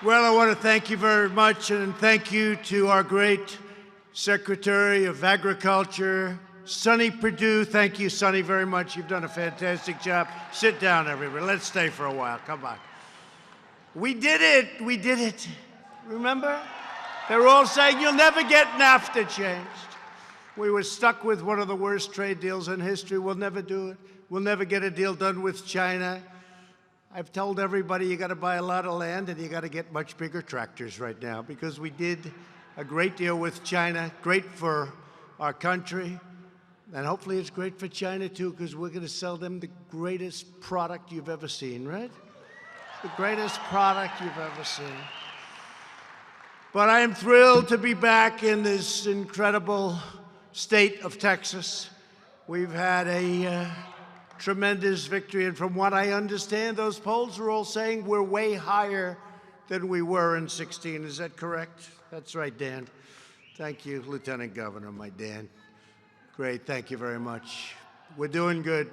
Well, I want to thank you very much, and thank you to our great Secretary of Agriculture, Sonny Perdue. Thank you, Sonny, very much. You've done a fantastic job. Sit down, everybody. Let's stay for a while. Come on. We did it. We did it. Remember? They were all saying, you'll never get NAFTA changed. We were stuck with one of the worst trade deals in history. We'll never do it. We'll never get a deal done with China. I've told everybody you got to buy a lot of land and you got to get much bigger tractors right now, because we did a great deal with China, great for our country, and hopefully it's great for China too, because we're going to sell them the greatest product you've ever seen, right? The greatest product you've ever seen. But I am thrilled to be back in this incredible state of Texas. We've had a tremendous victory, and from what I understand, those polls are all saying we're way higher than we were in 16. Is that correct? That's right, Dan. Thank you, Lieutenant Governor, my Dan. Great, thank you very much. We're doing good.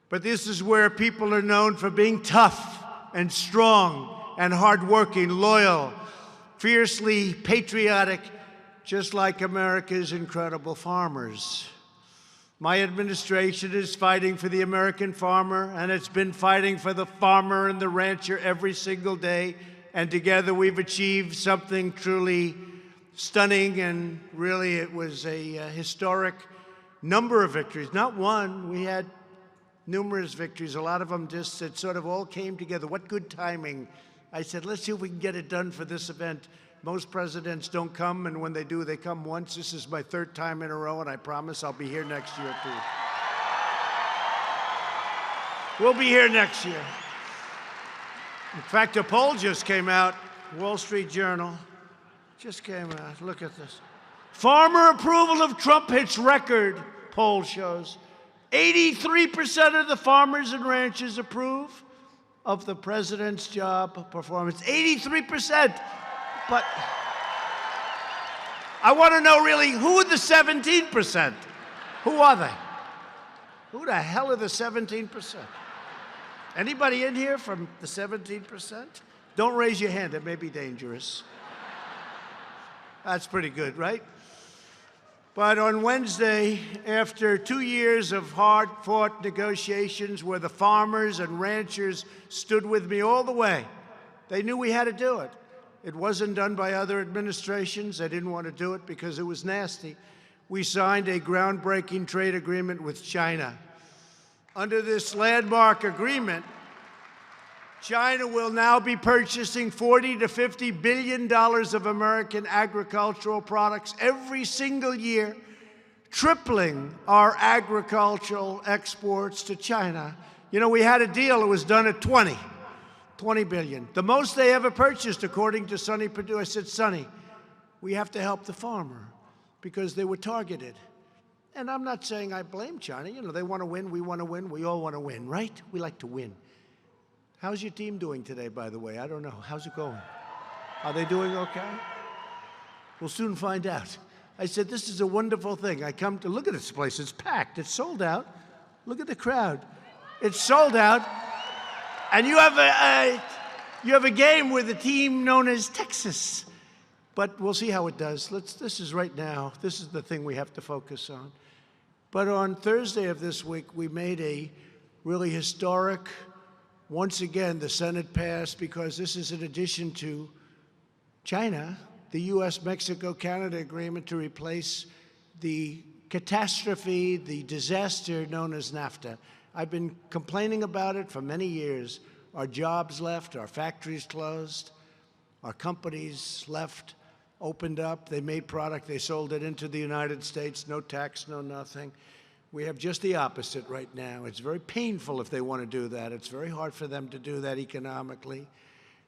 But this is where people are known for being tough and strong and hardworking, loyal, fiercely patriotic, just like America's incredible farmers. My administration is fighting for the American farmer, and it's been fighting for the farmer and the rancher every single day. And together we've achieved something truly stunning, and really it was a historic number of victories. Not one, we had numerous victories. A lot of them just, it sort of all came together. What good timing. I said, let's see if we can get it done for this event. Most presidents don't come, and when they do, they come once. This is my third time in a row, and I promise I'll be here next year, too. We'll be here next year. In fact, a poll just came out, Wall Street Journal, just came out. Look at this. Farmer approval of Trump hits record, poll shows. 83% of the farmers and ranchers approve of the president's job performance. 83%. But I want to know really, who are the 17%? Who are they? Who the hell are the 17%? Anybody in here from the 17%? Don't raise your hand, it may be dangerous. That's pretty good, right? But on Wednesday, after 2 years of hard-fought negotiations where the farmers and ranchers stood with me all the way, they knew we had to do it. It wasn't done by other administrations. They didn't want to do it because it was nasty. We signed a groundbreaking trade agreement with China. Under this landmark agreement, China will now be purchasing $40 to $50 billion of American agricultural products every single year, tripling our agricultural exports to China. You know, we had a deal, it was done at 20 billion. The most they ever purchased, according to Sonny Perdue. I said, Sonny, we have to help the farmer because they were targeted. And I'm not saying I blame China. You know, they want to win, we want to win, we all want to win, right? We like to win. How's your team doing today, by the way? I don't know. How's it going? Are they doing okay? We'll soon find out. I said, this is a wonderful thing. I come to look at this place. It's packed. It's sold out. Look at the crowd. It's sold out. And you have a game with a team known as Texas. But we'll see how it does. This is right now. This is the thing we have to focus on. But on Thursday of this week, we made a really historic, once again, the Senate passed, because this is in addition to China, the U.S.-Mexico-Canada agreement to replace the catastrophe, the disaster known as NAFTA. I've been complaining about it for many years. Our jobs left, our factories closed, our companies left, opened up, they made product, they sold it into the United States, no tax, no nothing. We have just the opposite right now. It's very painful if they want to do that. It's very hard for them to do that economically.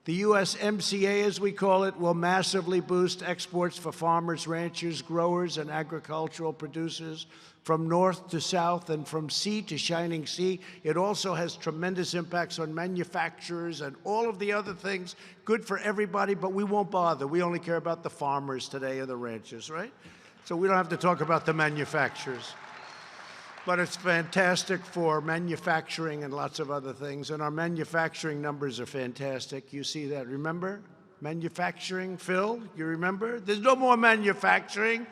The USMCA, as we call it, will massively boost exports for farmers, ranchers, growers, and agricultural producers from north to south and from sea to shining sea. It also has tremendous impacts on manufacturers and all of the other things. Good for everybody, but we won't bother. We only care about the farmers today and the ranchers, right? So we don't have to talk about the manufacturers. But it's fantastic for manufacturing and lots of other things. And our manufacturing numbers are fantastic. You see that. Remember, Manufacturing, Phil, you remember? There's no more manufacturing.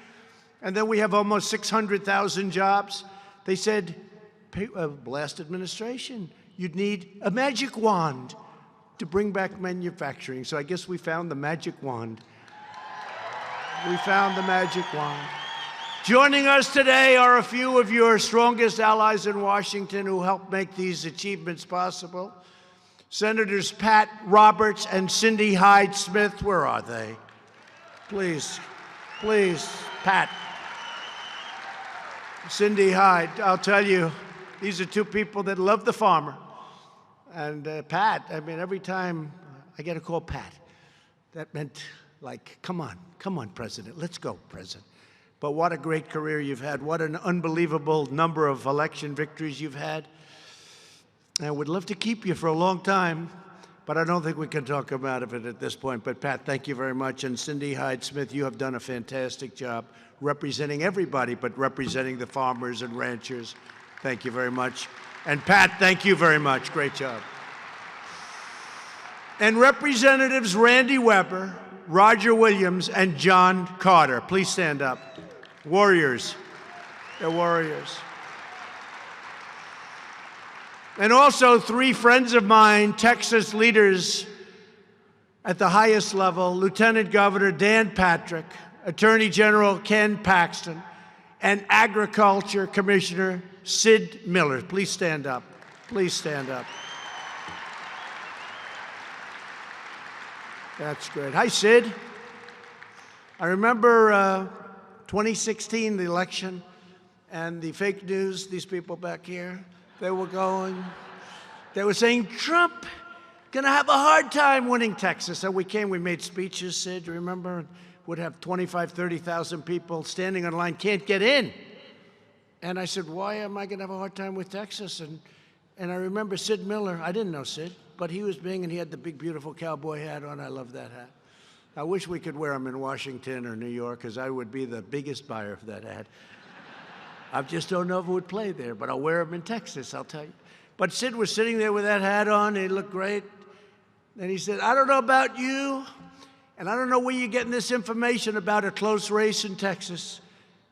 And then we have almost 600,000 jobs. They said, last administration, you'd need a magic wand to bring back manufacturing. So I guess we found the magic wand. We found the magic wand. Joining us today are a few of your strongest allies in Washington who helped make these achievements possible. Senators Pat Roberts and Cindy Hyde-Smith, where are they? Please, Pat. Cindy Hyde, I'll tell you, these are two people that love the farmer. And Pat, I mean, every time I get a call, Pat, that meant like, come on, President, let's go, President. But what a great career you've had. What an unbelievable number of election victories you've had. And I would love to keep you for a long time, but I don't think we can talk about it at this point. But Pat, thank you very much. And Cindy Hyde-Smith, you have done a fantastic job representing everybody, but representing the farmers and ranchers. Thank you very much. And Pat, thank you very much. Great job. And Representatives Randy Weber, Roger Williams, and John Carter, please stand up. Warriors. They're warriors. And also 3 friends of mine, Texas leaders at the highest level, Lieutenant Governor Dan Patrick, Attorney General Ken Paxton, and Agriculture Commissioner Sid Miller. Please stand up. Please stand up. That's great. Hi, Sid. I remember 2016, the election, and the fake news, these people back here, they were saying, Trump gonna have a hard time winning Texas. So we made speeches, Sid, you remember? Would have 25, 30,000 people standing on line, can't get in. And I said, why am I gonna have a hard time with Texas? And I remember Sid Miller, I didn't know Sid, but he was and he had the big, beautiful cowboy hat on. I love that hat. I wish we could wear them in Washington or New York, because I would be the biggest buyer of that hat. I just don't know if it would play there, but I'll wear them in Texas, I'll tell you. But Sid was sitting there with that hat on, he looked great. And he said, I don't know about you, and I don't know where you're getting this information about a close race in Texas,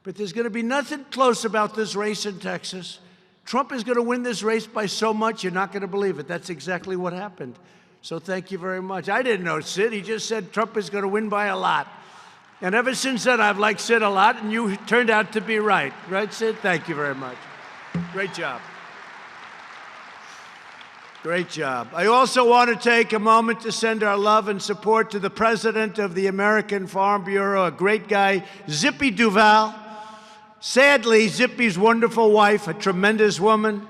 but there's gonna be nothing close about this race in Texas. Trump is gonna win this race by so much, you're not gonna believe it. That's exactly what happened. So thank you very much. I didn't know Sid, he just said Trump is gonna win by a lot. And ever since then, I've liked Sid a lot, and you turned out to be right. Right, Sid? Thank you very much. Great job. Great job. I also want to take a moment to send our love and support to the president of the American Farm Bureau, a great guy, Zippy Duval. Sadly, Zippy's wonderful wife, a tremendous woman,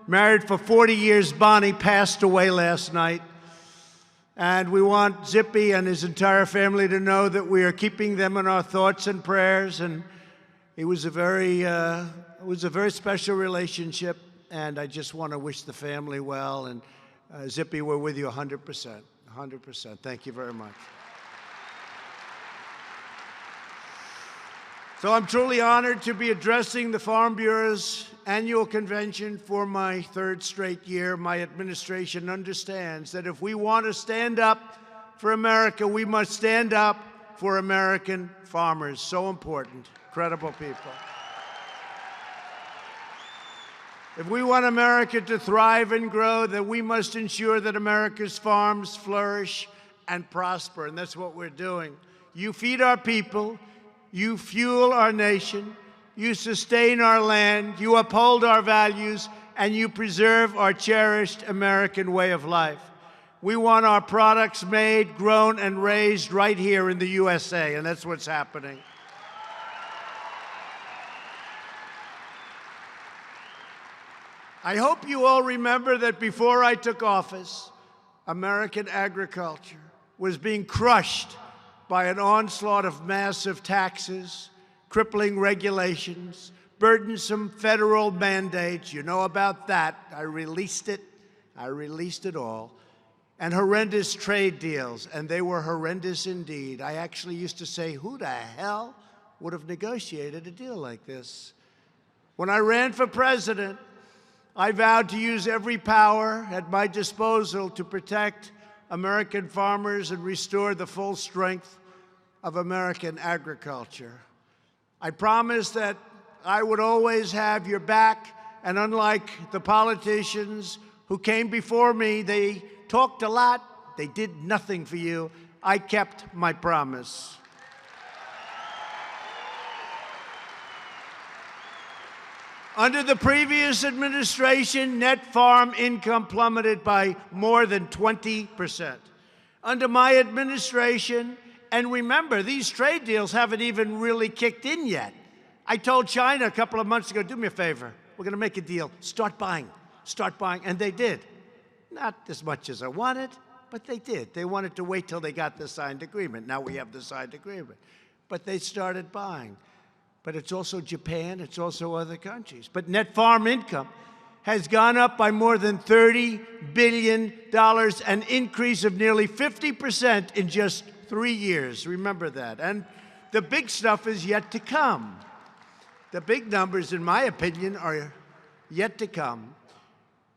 married for 40 years, Bonnie, passed away last night. And we want Zippy and his entire family to know that we are keeping them in our thoughts and prayers. And it was a very special relationship. And I just want to wish the family well. And Zippy, we're with you 100%. 100%. Thank you very much. So I'm truly honored to be addressing the Farm Bureau's annual convention for my 3rd straight year. My administration understands that if we want to stand up for America, we must stand up for American farmers. So important, credible people. If we want America to thrive and grow, then we must ensure that America's farms flourish and prosper, and that's what we're doing. You feed our people, you fuel our nation, you sustain our land, you uphold our values, and you preserve our cherished American way of life. We want our products made, grown, and raised right here in the USA, and that's what's happening. I hope you all remember that before I took office, American agriculture was being crushed by an onslaught of massive taxes, crippling regulations, burdensome federal mandates. You know about that. I released it all. And horrendous trade deals, and they were horrendous indeed. I actually used to say, who the hell would have negotiated a deal like this? When I ran for president, I vowed to use every power at my disposal to protect American farmers and restore the full strength of American agriculture. I promised that I would always have your back, and unlike the politicians who came before me, they talked a lot, they did nothing for you. I kept my promise. Under the previous administration, net farm income plummeted by more than 20%. Under my administration, and remember, these trade deals haven't even really kicked in yet. I told China a couple of months ago, do me a favor, we're going to make a deal. Start buying, and they did. Not as much as I wanted, but they did. They wanted to wait till they got the signed agreement. Now we have the signed agreement. But they started buying. But it's also Japan, it's also other countries. But net farm income has gone up by more than $30 billion, an increase of nearly 50% in just 3 years. Remember that. And the big stuff is yet to come. The big numbers, in my opinion, are yet to come.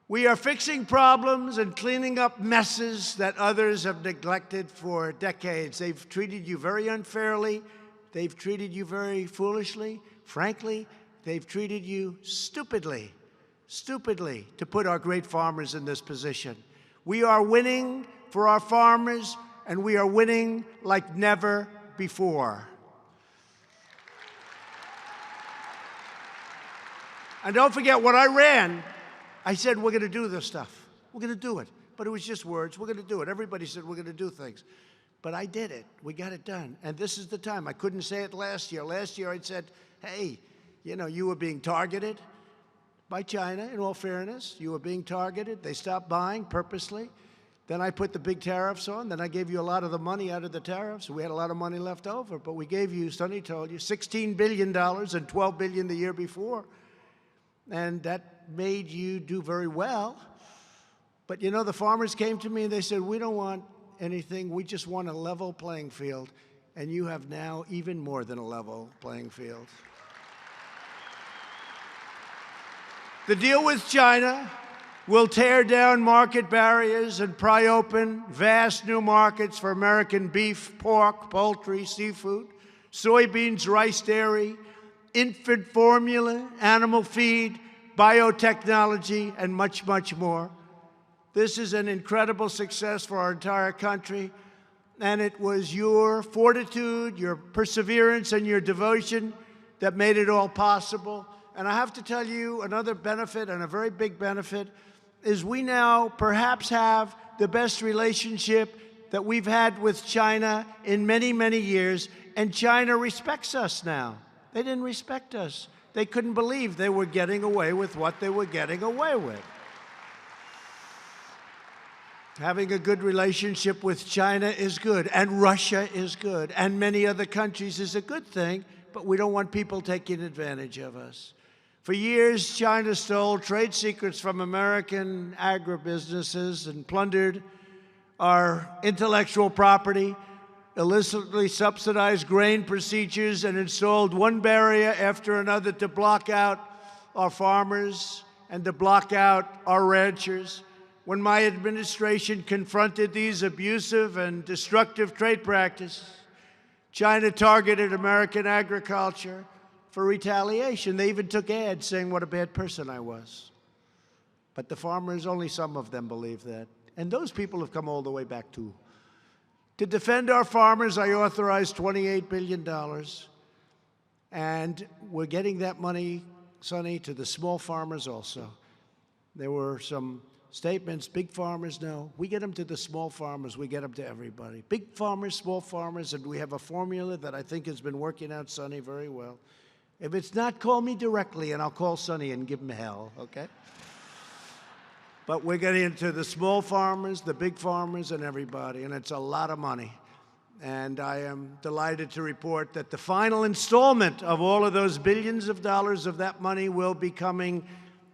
We are fixing problems and cleaning up messes that others have neglected for decades. They've treated you very unfairly. They've treated you very foolishly. Frankly, they've treated you stupidly to put our great farmers in this position. We are winning for our farmers, and we are winning like never before. And don't forget, when I ran, I said, we're going to do this stuff. We're going to do it. But it was just words. We're going to do it. Everybody said we're going to do things. But I did it. We got it done. And this is the time. I couldn't say it last year. Last year I said, hey, you know, you were being targeted by China, in all fairness. You were being targeted. They stopped buying purposely. Then I put the big tariffs on. Then I gave you a lot of the money out of the tariffs. We had a lot of money left over. But we gave you, Sonny told you, $16 billion and $12 billion the year before. And that made you do very well. But, you know, the farmers came to me and they said, we don't want anything. We just want a level playing field. And you have now even more than a level playing field. The deal with China will tear down market barriers and pry open vast new markets for American beef, pork, poultry, seafood, soybeans, rice, dairy, infant formula, animal feed, biotechnology, and much, much more. This is an incredible success for our entire country, and it was your fortitude, your perseverance, and your devotion that made it all possible. And I have to tell you, another benefit, and a very big benefit, is we now perhaps have the best relationship that we've had with China in many, many years, and China respects us now. They didn't respect us. They couldn't believe they were getting away with what they were getting away with. Having a good relationship with China is good, and Russia is good, and many other countries is a good thing, but we don't want people taking advantage of us. For years, China stole trade secrets from American agribusinesses and plundered our intellectual property, illicitly subsidized grain procedures, and installed one barrier after another to block out our farmers and to block out our ranchers. When my administration confronted these abusive and destructive trade practices, China targeted American agriculture for retaliation. They even took ads saying what a bad person I was. But the farmers, only some of them believe that. And those people have come all the way back too. To defend our farmers, I authorized $28 billion. And we're getting that money, Sonny, to the small farmers also. There were some statements, big farmers, no. We get them to the small farmers, we get them to everybody. Big farmers, small farmers, and we have a formula that I think has been working out, Sonny, very well. If it's not, call me directly, and I'll call Sonny and give him hell, okay? But we're getting into the small farmers, the big farmers, and everybody, and it's a lot of money. And I am delighted to report that the final installment of all of those billions of dollars of that money will be coming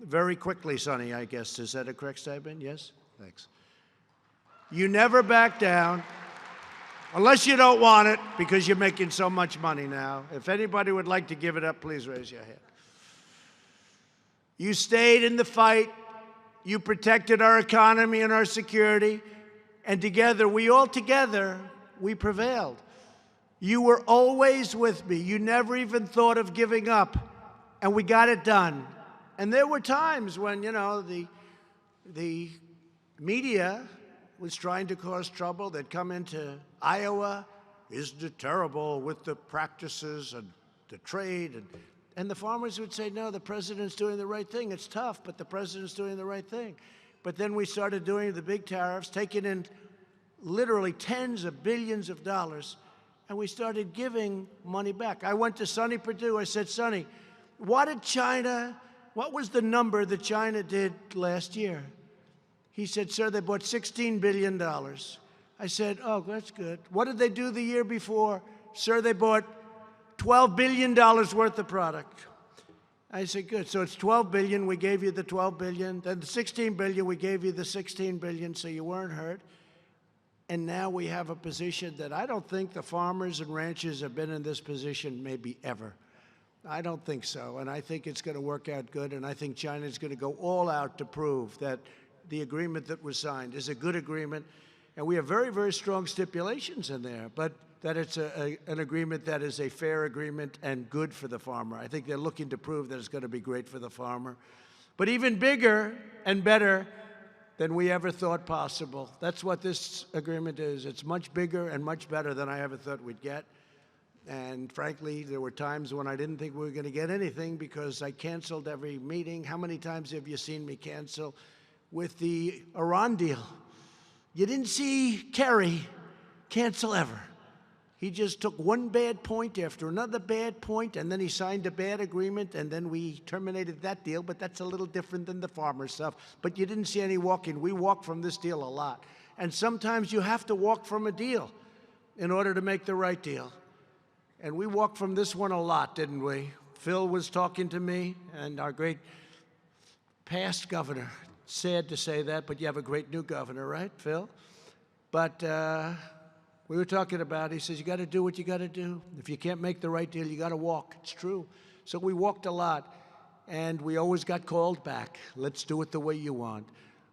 very quickly, Sonny, I guess. Is that a correct statement? Yes? Thanks. You never back down, unless you don't want it, because you're making so much money now. If anybody would like to give it up, please raise your hand. You stayed in the fight. You protected our economy and our security. And together, we prevailed. You were always with me. You never even thought of giving up. And we got it done. And there were times when, the media was trying to cause trouble. They'd come into Iowa. Isn't it terrible with the practices and the trade? And the farmers would say, no, the president's doing the right thing. It's tough, but the president's doing the right thing. But then we started doing the big tariffs, taking in literally tens of billions of dollars, and we started giving money back. I went to Sonny Perdue. I said, Sonny, what was the number that China did last year? He said, sir, they bought $16 billion. I said, oh, that's good. What did they do the year before? Sir, they bought $12 billion worth of product. I said, good. So it's $12 billion. We gave you the $12 billion. Then the $16 billion, we gave you the $16 billion, so you weren't hurt. And now we have a position that I don't think the farmers and ranchers have been in this position maybe ever. I don't think so. And I think it's going to work out good. And I think China is going to go all out to prove that the agreement that was signed is a good agreement. And we have very, very strong stipulations in there, but that it's an agreement that is a fair agreement and good for the farmer. I think they're looking to prove that it's going to be great for the farmer. But even bigger and better than we ever thought possible. That's what this agreement is. It's much bigger and much better than I ever thought we'd get. And frankly, there were times when I didn't think we were going to get anything because I canceled every meeting. How many times have you seen me cancel with the Iran deal? You didn't see Kerry cancel ever. He just took one bad point after another bad point, and then he signed a bad agreement, and then we terminated that deal, but that's a little different than the farmer stuff. But you didn't see any walking. We walked from this deal a lot. And sometimes you have to walk from a deal in order to make the right deal. And we walked from this one a lot, didn't we? Phil was talking to me, and our great past governor. Sad to say that, but you have a great new governor, right, Phil? But we were talking about, he says, you got to do what you got to do. If you can't make the right deal, you got to walk. It's true. So we walked a lot, and we always got called back. Let's do it the way you want.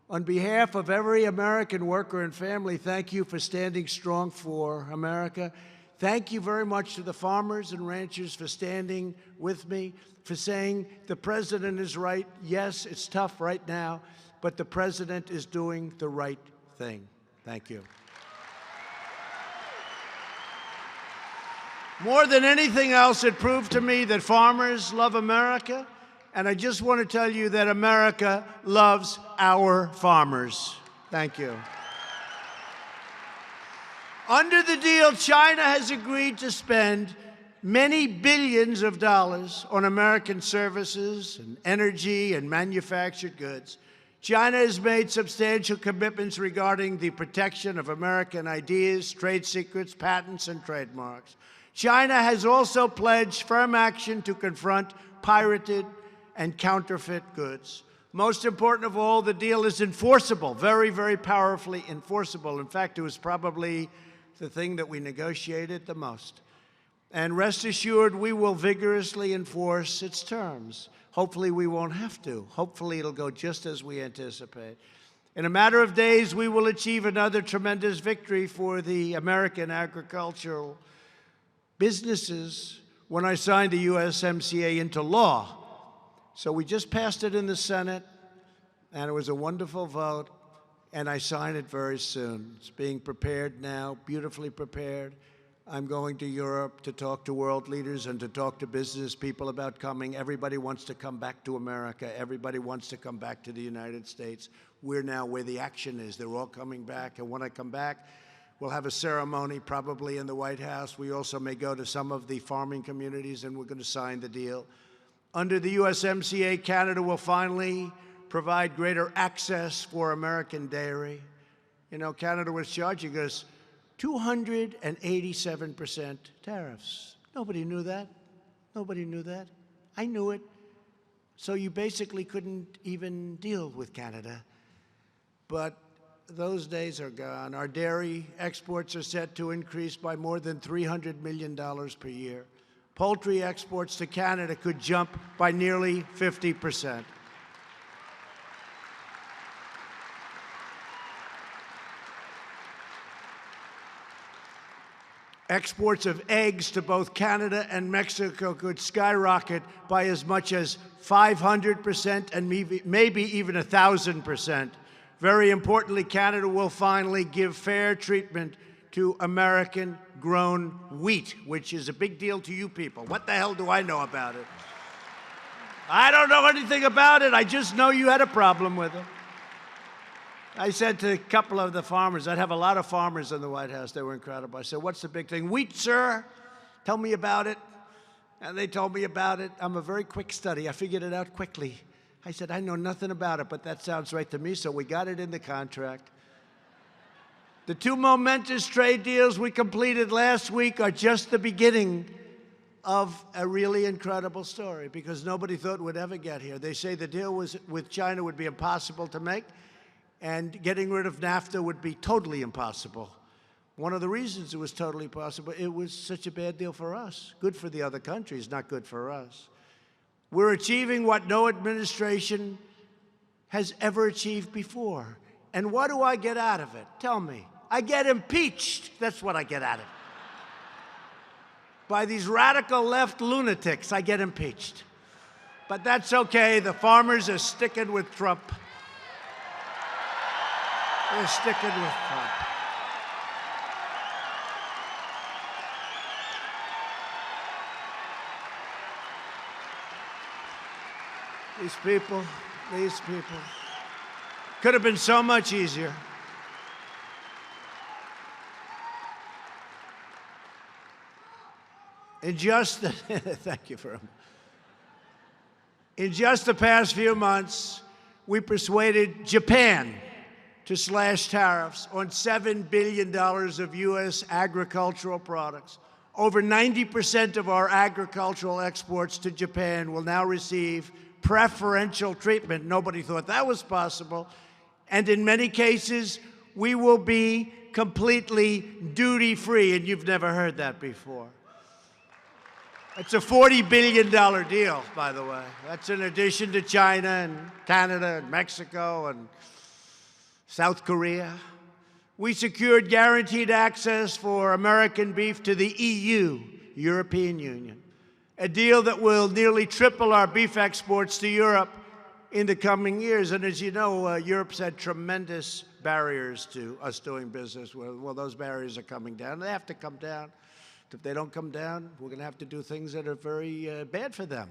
On behalf of every American worker and family, thank you for standing strong for America. Thank you very much to the farmers and ranchers for standing with me, for saying the president is right. Yes, it's tough right now, but the president is doing the right thing. Thank you. More than anything else, it proved to me that farmers love America, and I just want to tell you that America loves our farmers. Thank you. Under the deal, China has agreed to spend many billions of dollars on American services and energy and manufactured goods. China has made substantial commitments regarding the protection of American ideas, trade secrets, patents, and trademarks. China has also pledged firm action to confront pirated and counterfeit goods. Most important of all, the deal is enforceable, very, very powerfully enforceable. In fact, it was probably the thing that we negotiated the most. And rest assured, we will vigorously enforce its terms. Hopefully, we won't have to. Hopefully, it'll go just as we anticipate. In a matter of days, we will achieve another tremendous victory for the American agricultural businesses when I signed the USMCA into law. So we just passed it in the Senate, and it was a wonderful vote, and I sign it very soon. It's being prepared now, beautifully prepared. I'm going to Europe to talk to world leaders and to talk to business people about coming. Everybody wants to come back to America. Everybody wants to come back to the United States. We're now where the action is. They're all coming back, and when I come back, we'll have a ceremony probably in the White House. We also may go to some of the farming communities, and we're going to sign the deal. Under the USMCA, Canada will finally provide greater access for American dairy. You know, Canada was charging us 287% tariffs. Nobody knew that. Nobody knew that. I knew it. So you basically couldn't even deal with Canada. But those days are gone. Our dairy exports are set to increase by more than $300 million per year. Poultry exports to Canada could jump by nearly 50%. Exports of eggs to both Canada and Mexico could skyrocket by as much as 500% and maybe even 1,000%. Very importantly, Canada will finally give fair treatment to American-grown wheat, which is a big deal to you people. What the hell do I know about it? I don't know anything about it. I just know you had a problem with it. I said to a couple of the farmers, I'd have a lot of farmers in the White House. They were incredible. I said, what's the big thing? Wheat, sir. Tell me about it. And they told me about it. I'm a very quick study. I figured it out quickly. I said, I know nothing about it, but that sounds right to me, so we got it in the contract. The two momentous trade deals we completed last week are just the beginning of a really incredible story, because nobody thought we'd ever get here. They say the deal with China would be impossible to make, and getting rid of NAFTA would be totally impossible. One of the reasons it was totally possible, it was such a bad deal for us. Good for the other countries, not good for us. We're achieving what no administration has ever achieved before. And what do I get out of it? Tell me. I get impeached. That's what I get out of it. By these radical left lunatics, I get impeached. But that's okay. The farmers are sticking with Trump. They're sticking with Trump. These people. Could have been so much easier. In just the, thank you for him. In just the past few months, we persuaded Japan to slash tariffs on $7 billion of U.S. agricultural products. Over 90% of our agricultural exports to Japan will now receive preferential treatment. Nobody thought that was possible. And in many cases, we will be completely duty-free, and you've never heard that before. It's a $40 billion deal, by the way. That's in addition to China and Canada and Mexico and South Korea. We secured guaranteed access for American beef to the EU, European Union, a deal that will nearly triple our beef exports to Europe in the coming years. And as you know, Europe's had tremendous barriers to us doing business. Well, those barriers are coming down. They have to come down. If they don't come down, we're going to have to do things that are very bad for them.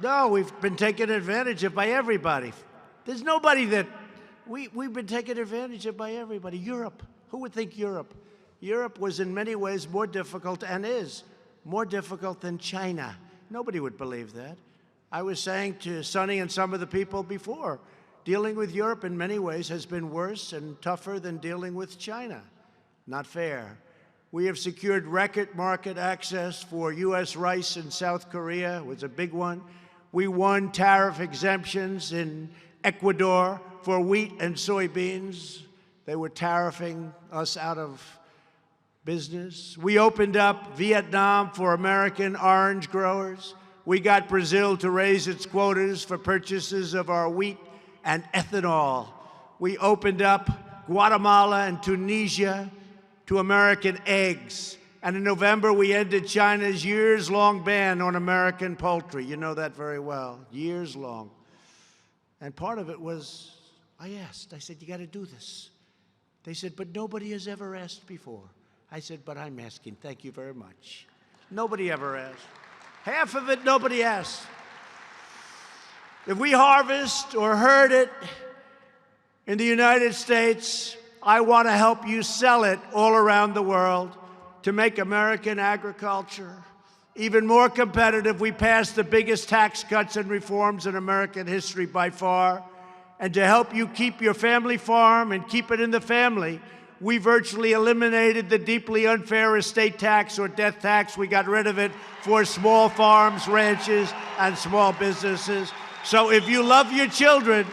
No, we've been taken advantage of by everybody. There's nobody that we've been taken advantage of by everybody. Europe. Who would think Europe? Europe was in many ways more difficult and is more difficult than China. Nobody would believe that. I was saying to Sonny and some of the people before, dealing with Europe in many ways has been worse and tougher than dealing with China. Not fair. We have secured record market access for U.S. rice in South Korea. It was a big one. We won tariff exemptions in Ecuador for wheat and soybeans. They were tariffing us out of business. We opened up Vietnam for American orange growers. We got Brazil to raise its quotas for purchases of our wheat and ethanol. We opened up Guatemala and Tunisia to American eggs. And in November, we ended China's years-long ban on American poultry. You know that very well, years long. And part of it was, I said, you got to do this. They said, but nobody has ever asked before. I said, but I'm asking. Thank you very much. Nobody ever asked. Half of it, nobody asked. If we harvest or herd it in the United States, I want to help you sell it all around the world to make American agriculture even more competitive. We passed the biggest tax cuts and reforms in American history by far. And to help you keep your family farm and keep it in the family, we virtually eliminated the deeply unfair estate tax or death tax. We got rid of it for small farms, ranches, and small businesses. So if you love your children,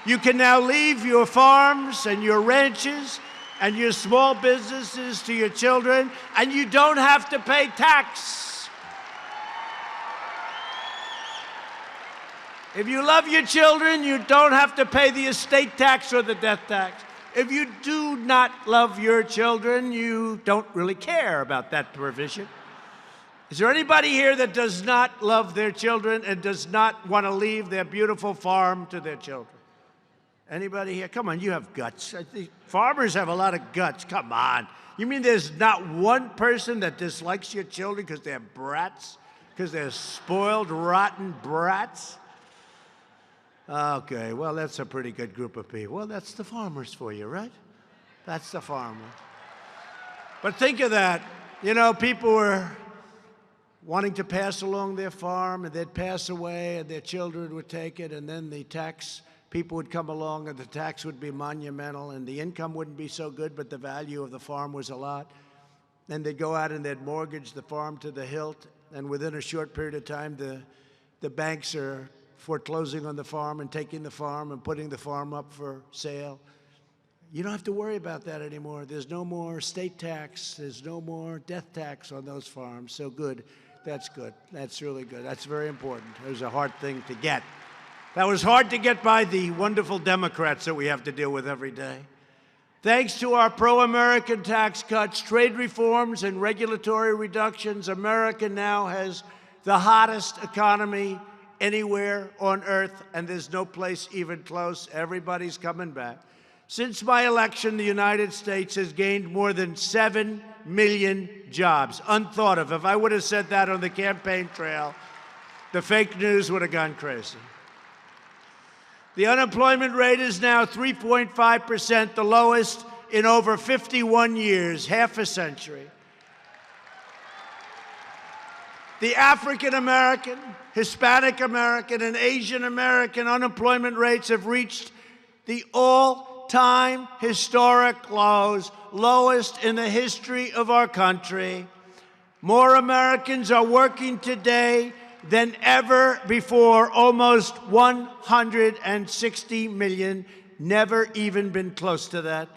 you can now leave your farms and your ranches and your small businesses to your children, and you don't have to pay tax. If you love your children, you don't have to pay the estate tax or the death tax. If you do not love your children, you don't really care about that provision. Is there anybody here that does not love their children and does not want to leave their beautiful farm to their children? Anybody here? Come on, you have guts. I think farmers have a lot of guts. Come on. You mean there's not one person that dislikes your children because they're brats? Because they're spoiled, rotten brats? Okay, well, that's a pretty good group of people. Well, that's the farmers for you, right? That's the farmer. But think of that. You know, people were wanting to pass along their farm, and they'd pass away, and their children would take it, and then the tax people would come along, and the tax would be monumental, and the income wouldn't be so good, but the value of the farm was a lot. Then they'd go out and they'd mortgage the farm to the hilt, and within a short period of time, the banks are foreclosing on the farm and taking the farm and putting the farm up for sale. You don't have to worry about that anymore. There's no more state tax. There's no more death tax on those farms. So good. That's good. That's really good. That's very important. It was a hard thing to get. That was hard to get by the wonderful Democrats that we have to deal with every day. Thanks to our pro-American tax cuts, trade reforms, and regulatory reductions, America now has the hottest economy anywhere on earth, and there's no place even close. Everybody's coming back. Since my election, the United States has gained more than 7 million jobs. Unthought of. If I would have said that on the campaign trail, the fake news would have gone crazy. The unemployment rate is now 3.5%, the lowest in over 51 years, half a century. The African American, Hispanic American, and Asian American unemployment rates have reached the all-time historic lows, lowest in the history of our country. More Americans are working today than ever before, almost 160 million, never even been close to that.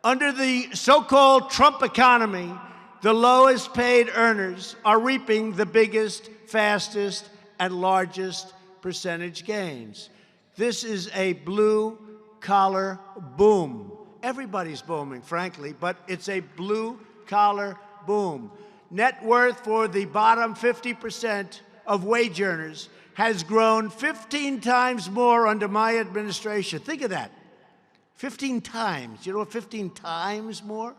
Under the so-called Trump economy, the lowest paid earners are reaping the biggest, fastest, and largest percentage gains. This is a blue-collar boom. Everybody's booming, frankly, but it's a blue-collar boom. Net worth for the bottom 50% of wage earners has grown 15 times more under my administration. Think of that. 15 times. You know what 15 times more?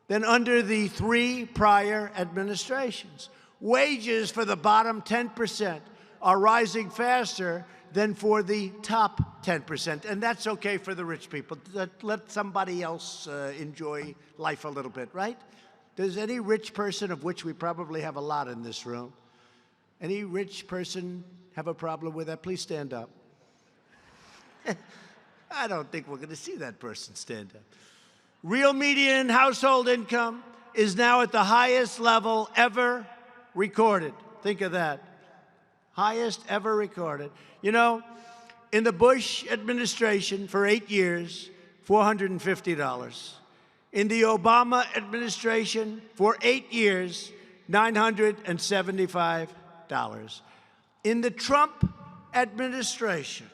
Than under the 3 prior administrations. Wages for the bottom 10% are rising faster than for the top 10%. And that's okay for the rich people. Let somebody else enjoy life a little bit, right? Does any rich person, of which we probably have a lot in this room, any rich person have a problem with that? Please stand up. I don't think we're going to see that person stand up. Real median household income is now at the highest level ever recorded. Think of that. Highest ever recorded. You know, in the Bush administration for 8 years, $450. In the Obama administration for 8 years, $975. In the Trump administration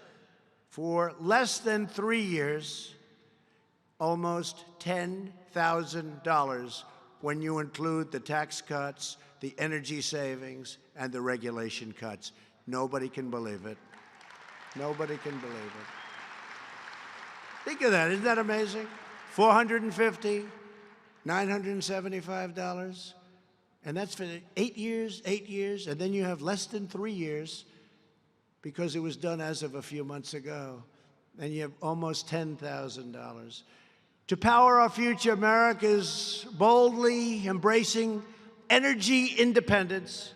for less than 3 years, almost $10,000 when you include the tax cuts, the energy savings, and the regulation cuts. Nobody can believe it. Nobody can believe it. Think of that. Isn't that amazing? $450, $975. And that's for 8 years, and then you have less than 3 years because it was done as of a few months ago, and you have almost $10,000. To power our future, America is boldly embracing energy independence.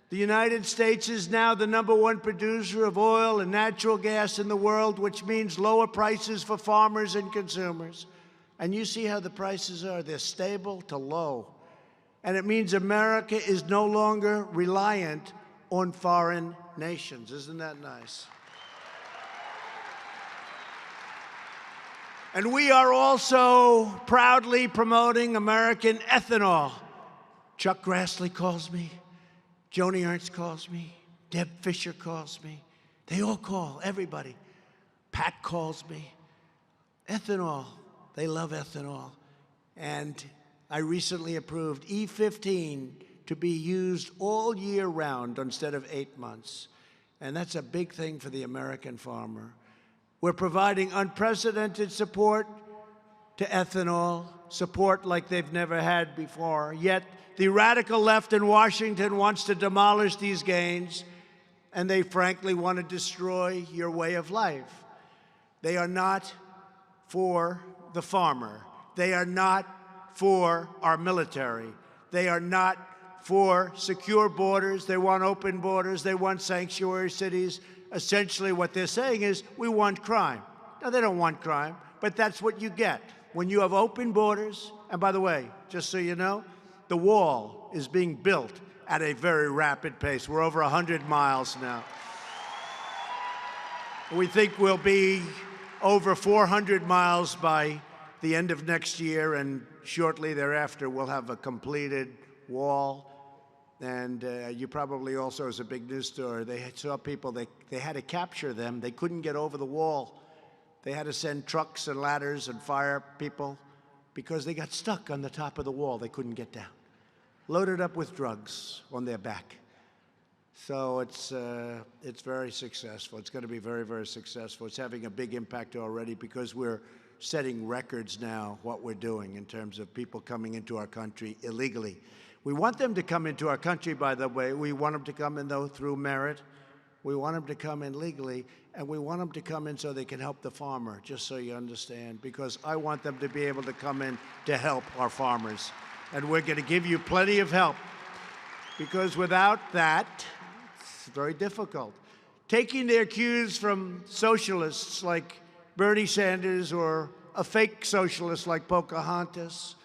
The United States is now the #1 producer of oil and natural gas in the world, which means lower prices for farmers and consumers. And you see how the prices are. They're stable to low. And it means America is no longer reliant on foreign nations. Isn't that nice? And we are also proudly promoting American ethanol. Chuck Grassley calls me. Joni Ernst calls me. Deb Fisher calls me. They all call, everybody. Pat calls me. Ethanol. They love ethanol. And I recently approved E15 to be used all year round instead of 8 months. And that's a big thing for the American farmer. We're providing unprecedented support to ethanol, support like they've never had before. Yet the radical left in Washington wants to demolish these gains, and they frankly want to destroy your way of life. They are not for the farmer. They are not for our military. They are not for secure borders. They want open borders. They want sanctuary cities. Essentially what they're saying is, we want crime. No, they don't want crime, but that's what you get when you have open borders. And by the way, just so you know, the wall is being built at a very rapid pace. We're over 100 miles now. We think we'll be over 400 miles by the end of next year, and shortly thereafter we'll have a completed wall. And you probably also, as a big news story, they saw people, they had to capture them. They couldn't get over the wall. They had to send trucks and ladders and fire people because they got stuck on the top of the wall. They couldn't get down, loaded up with drugs on their back. So it's very successful. It's going to be very, very successful. It's having a big impact already because we're setting records now, what we're doing in terms of people coming into our country illegally. We want them to come into our country, by the way. We want them to come in, though, through merit. We want them to come in legally, and we want them to come in so they can help the farmer, just so you understand, because I want them to be able to come in to help our farmers. And we're going to give you plenty of help, because without that, it's very difficult. Taking their cues from socialists like Bernie Sanders or a fake socialist like Pocahontas.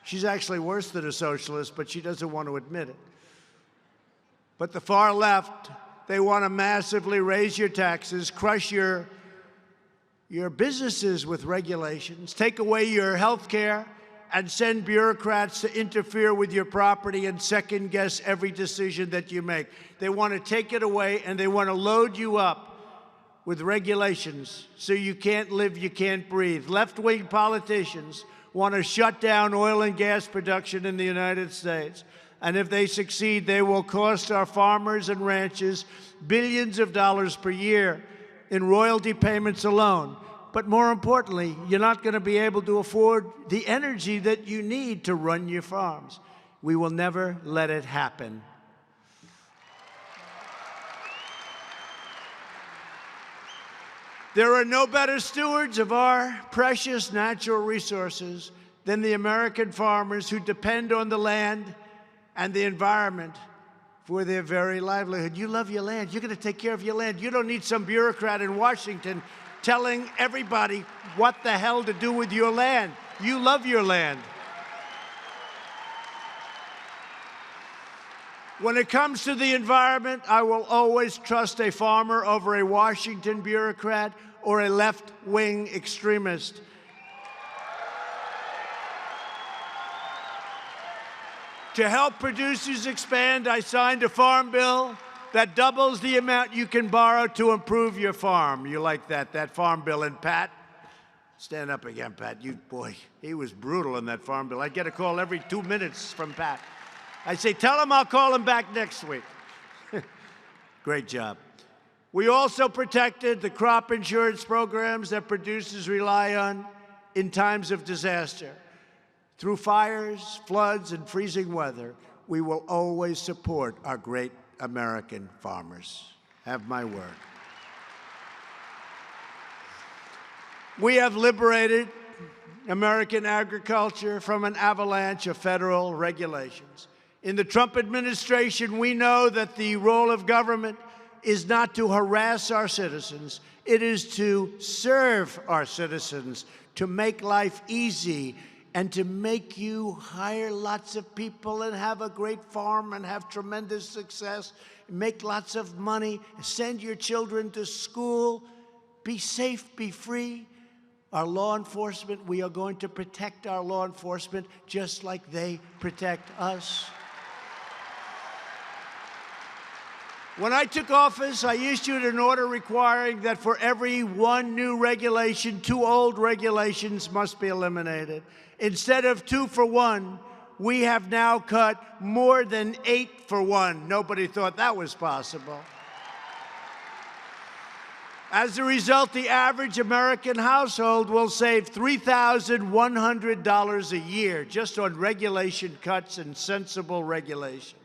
She's actually worse than a socialist, but she doesn't want to admit it. But the far left, they want to massively raise your taxes, crush your businesses with regulations, take away your health care, and send bureaucrats to interfere with your property and second-guess every decision that you make. They want to take it away, and they want to load you up with regulations so you can't live, you can't breathe. Left-wing politicians want to shut down oil and gas production in the United States. And if they succeed, they will cost our farmers and ranchers billions of dollars per year in royalty payments alone. But more importantly, you're not going to be able to afford the energy that you need to run your farms. We will never let it happen. There are no better stewards of our precious natural resources than the American farmers who depend on the land and the environment for their very livelihood. You love your land. You're going to take care of your land. You don't need some bureaucrat in Washington telling everybody what the hell to do with your land. You love your land. When it comes to the environment, I will always trust a farmer over a Washington bureaucrat or a left-wing extremist. To help producers expand, I signed a farm bill that doubles the amount you can borrow to improve your farm. You like that farm bill. And Pat, stand up again, Pat. Boy, he was brutal in that farm bill. I get a call every 2 minutes from Pat. I say, tell him I'll call him back next week. Great job. We also protected the crop insurance programs that producers rely on in times of disaster. Through fires, floods, and freezing weather, we will always support our great American farmers. Have my word. We have liberated American agriculture from an avalanche of federal regulations. In the Trump administration, we know that the role of government is not to harass our citizens. It is to serve our citizens, to make life easy, and to make you hire lots of people and have a great farm and have tremendous success, make lots of money, send your children to school, be safe, be free. Our law enforcement, we are going to protect our law enforcement just like they protect us. When I took office, I issued an order requiring that for every one new regulation, 2 old regulations must be eliminated. Instead of 2 for 1, we have now cut more than 8 for 1. Nobody thought that was possible. As a result, the average American household will save $3,100 a year just on regulation cuts and sensible regulation.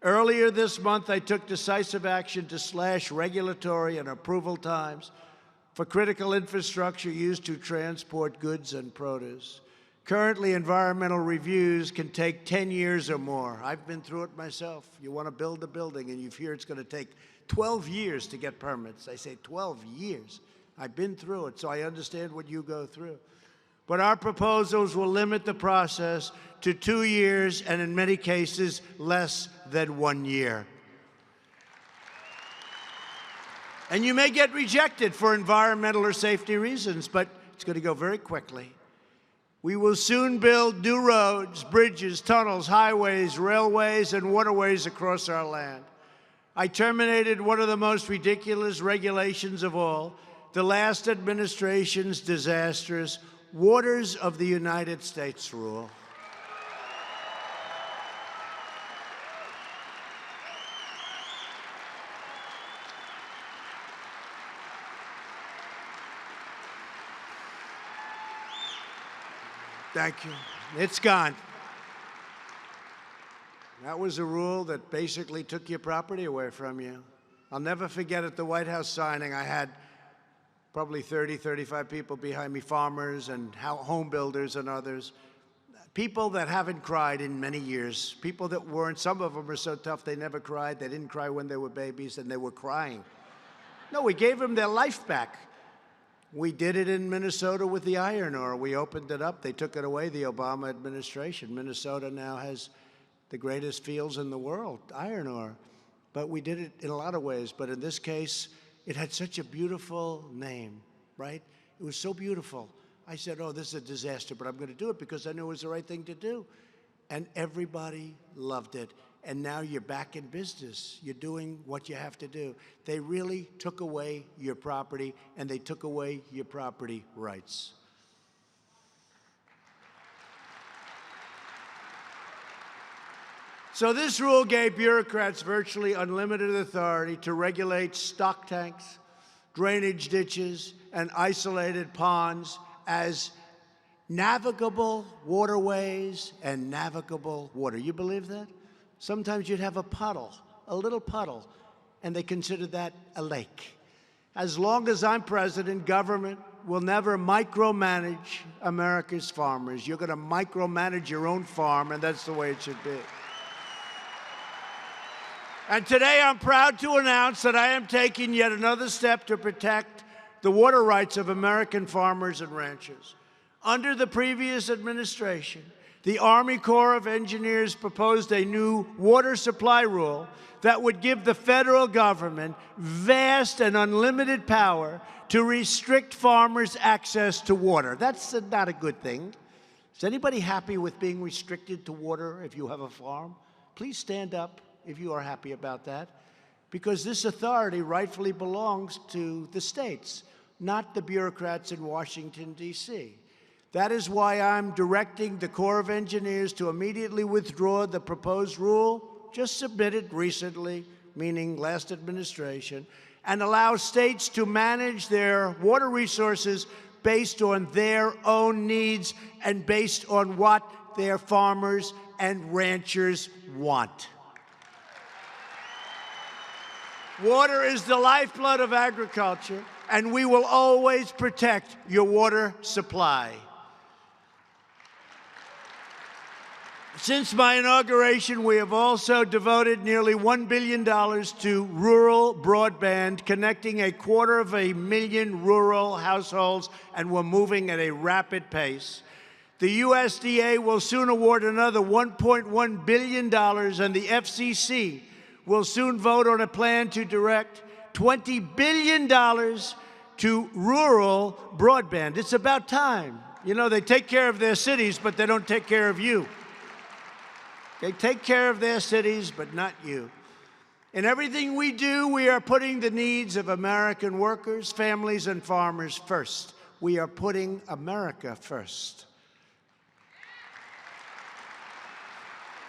Earlier this month, I took decisive action to slash regulatory and approval times for critical infrastructure used to transport goods and produce. Currently, environmental reviews can take 10 years or more. I've been through it myself. You want to build a building, and you hear it's going to take 12 years to get permits. I say 12 years. I've been through it, so I understand what you go through. But our proposals will limit the process to 2 years and, in many cases, less than 1 year. And you may get rejected for environmental or safety reasons, but it's going to go very quickly. We will soon build new roads, bridges, tunnels, highways, railways, and waterways across our land. I terminated one of the most ridiculous regulations of all, the last administration's disastrous Waters of the United States rule. Thank you. It's gone. That was a rule that basically took your property away from you. I'll never forget at the White House signing, I had probably 30, 35 people behind me, farmers and home builders and others, people that haven't cried in many years, people that weren't, some of them are so tough they never cried. They didn't cry when they were babies, and they were crying. No, we gave them their life back. We did it in Minnesota with the iron ore. We opened it up. They took it away, the Obama administration. Minnesota now has the greatest fields in the world, iron ore. But we did it in a lot of ways. But in this case, it had such a beautiful name, right? It was so beautiful. I said, oh, this is a disaster, but I'm going to do it because I knew it was the right thing to do. And everybody loved it. And now you're back in business. You're doing what you have to do. They really took away your property, and they took away your property rights. So this rule gave bureaucrats virtually unlimited authority to regulate stock tanks, drainage ditches, and isolated ponds as navigable waterways and navigable water. You believe that? Sometimes you'd have a puddle, a little puddle, and they consider that a lake. As long as I'm president, government will never micromanage America's farmers. You're going to micromanage your own farm, and that's the way it should be. And today I'm proud to announce that I am taking yet another step to protect the water rights of American farmers and ranchers. Under the previous administration, the Army Corps of Engineers proposed a new water supply rule that would give the federal government vast and unlimited power to restrict farmers' access to water. That's not a good thing. Is anybody happy with being restricted to water if you have a farm? Please stand up if you are happy about that, because this authority rightfully belongs to the states, not the bureaucrats in Washington, D.C. That is why I'm directing the Corps of Engineers to immediately withdraw the proposed rule, just submitted recently, meaning last administration, and allow states to manage their water resources based on their own needs and based on what their farmers and ranchers want. Water is the lifeblood of agriculture, and we will always protect your water supply. Since my inauguration, we have also devoted nearly $1 billion to rural broadband, connecting 250,000 rural households, and we're moving at a rapid pace. The USDA will soon award another $1.1 billion, and the FCC will soon vote on a plan to direct $20 billion to rural broadband. It's about time. You know, they take care of their cities, but they don't take care of you. They take care of their cities, but not you. In everything we do, we are putting the needs of American workers, families, and farmers first. We are putting America first.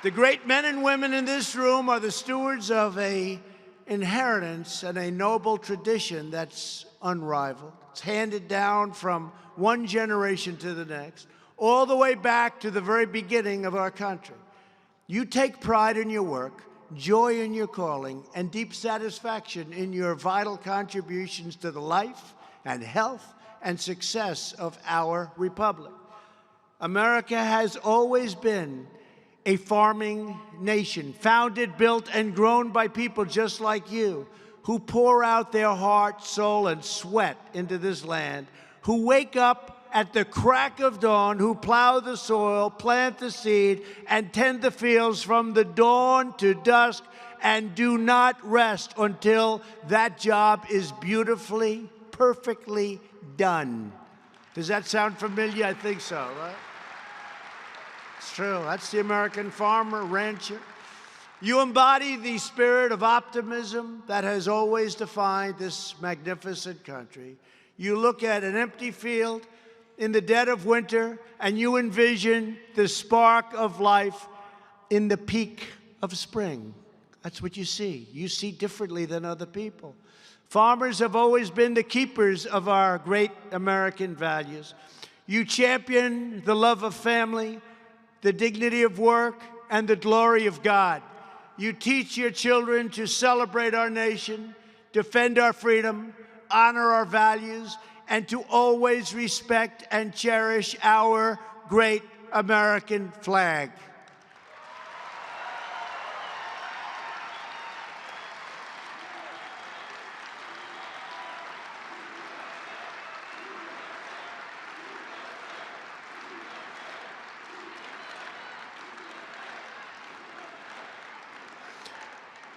The great men and women in this room are the stewards of an inheritance and a noble tradition that's unrivaled. It's handed down from one generation to the next, all the way back to the very beginning of our country. You take pride in your work, joy in your calling, and deep satisfaction in your vital contributions to the life and health and success of our republic. America has always been a farming nation, founded, built, and grown by people just like you, who pour out their heart, soul, and sweat into this land, who wake up at the crack of dawn, who plow the soil, plant the seed, and tend the fields from the dawn to dusk, and do not rest until that job is beautifully, perfectly done. Does that sound familiar? I think so, right? It's true. That's the American farmer, rancher. You embody the spirit of optimism that has always defined this magnificent country. You look at an empty field in the dead of winter, and you envision the spark of life in the peak of spring. That's what you see. You see differently than other people. Farmers have always been the keepers of our great American values. You champion the love of family, the dignity of work, and the glory of God. You teach your children to celebrate our nation, defend our freedom, honor our values, and to always respect and cherish our great American flag.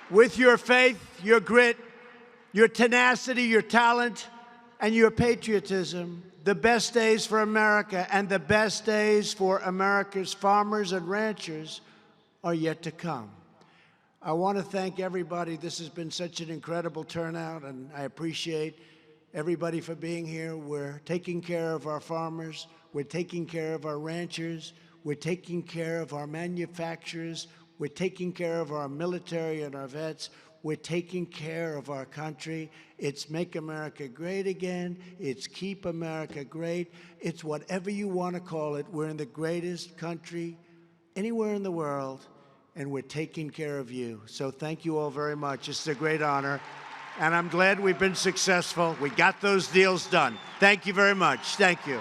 With your faith, your grit, your tenacity, your talent, and your patriotism, the best days for America and the best days for America's farmers and ranchers are yet to come. I want to thank everybody. This has been such an incredible turnout, and I appreciate everybody for being here. We're taking care of our farmers. We're taking care of our ranchers. We're taking care of our manufacturers. We're taking care of our military and our vets. We're taking care of our country. It's Make America Great Again. It's Keep America Great. It's whatever you want to call it. We're in the greatest country anywhere in the world, and we're taking care of you. So thank you all very much. It's a great honor, and I'm glad we've been successful. We got those deals done. Thank you very much. Thank you.